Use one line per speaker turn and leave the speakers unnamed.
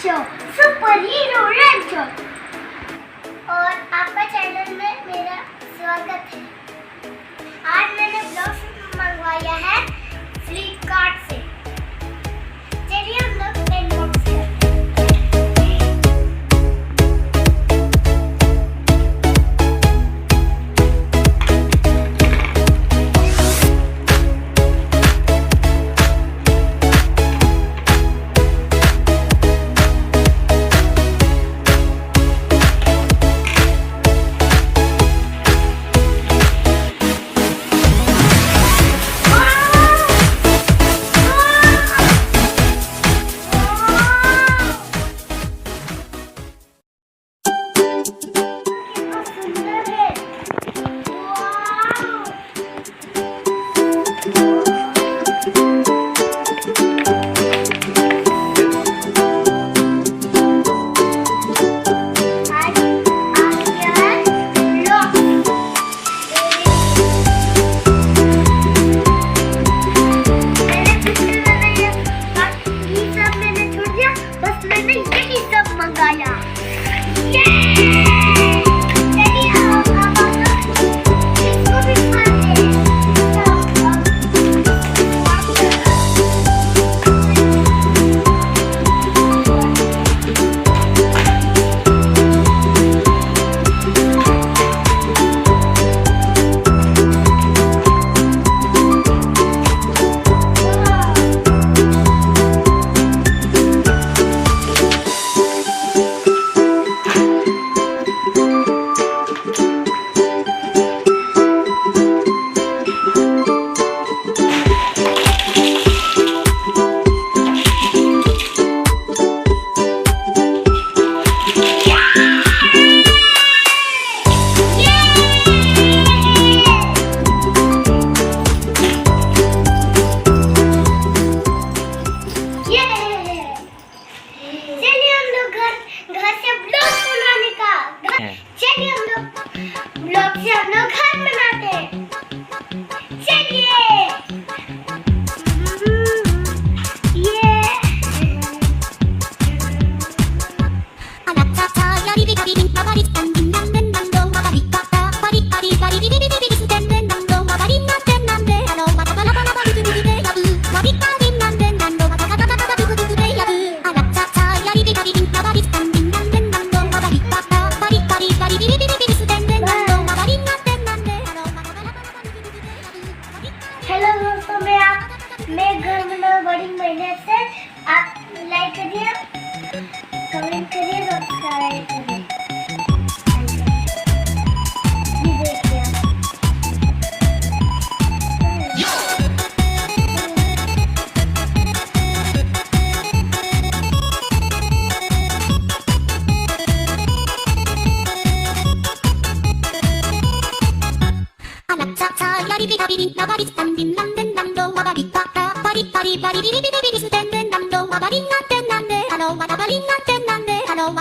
रैंचो, super hero रैंचो। और आपका channel में मेरा स्वागत है। आज मैंने ब्लॉग मंगवाया है फ्लिपकार्ट से। चलिए हम लोग अनबॉक्स करते हैं। चलिए हम लोग ब्लॉग से हम लोग घर बनाते हैं। चलिए हेलो दोस्तों, मैं घर बना बड़ी मेहनत से। आप लाइक करिए, कमेंट करिए, सब्सक्राइब करिए। ये देखिए
Hello,